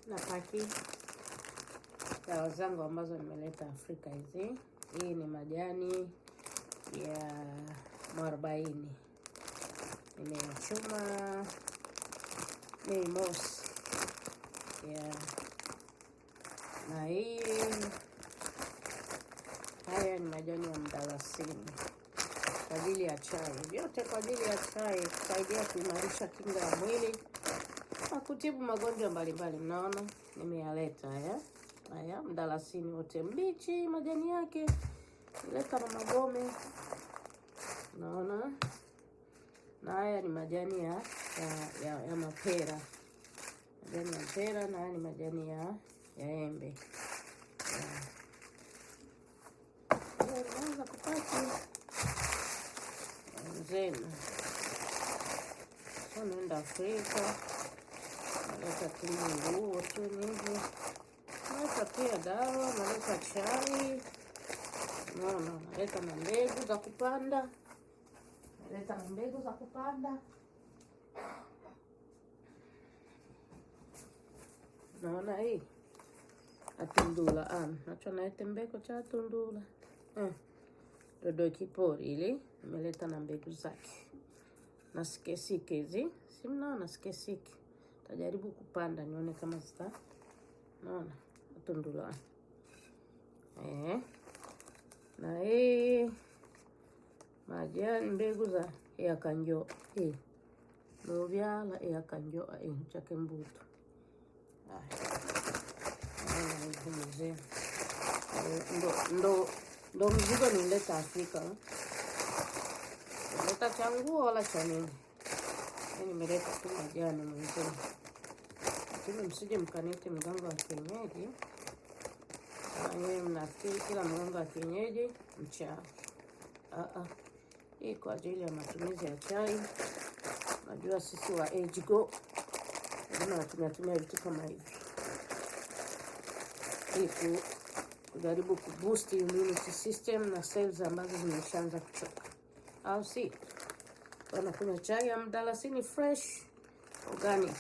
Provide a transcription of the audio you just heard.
napaki dawa zangu ambazo nimeleta Afrika hizi. Hii ni majani ya mwarobaini. Nimechuma Mei Mosi. Na hii haya ni majani ya mdalasini kwa ajili ya chai. Yote kwa ajili ya chai, kusaidia kuimarisha kinga ya mwili na kutibu magonjwa mbalimbali. Mnaona nimeyaleta haya mdalasini wote mbichi, majani yake nileta na magome. Naona na haya ni majani ya mapera. Majani ya pera, na haya ni majani ya embe. Naanza kupaki zenu. So naenda Afrika, naleta nguo tu hivi. Naleta pia dawa, naleta chai. Naona naleta na mbegu za kupanda. Naleta na mbegu za kupanda. Naona hii atundula nacho naete mbegu cha atundula. Dodo kipori ili nimeleta na mbegu zake. Na sikesike hizi. Si mnaona sikesike. Tajaribu kupanda nione kama zita. Naona atundula. Na hii majani mbegu za yakanjo. Novyala yakanjo chake mbuto. Ndo mzigo nileta Afrika. Nileta changuo wala cha nini. Nimeleta tu majani mwenzenu. Lakini msije mkanite mganga wa kienyeji. Nyewe mnafikiri kila mganga wa kienyeji mchawi. Hii kwa ajili ya matumizi ya chai. Najua sisi wa age go tunatumia vitu kama hivi. Hii kujaribu kuboost immunity system na cells ambazo zimeshaanza kuchoka. Au si? Wanakunywa chai ya mdalasini fresh, organic.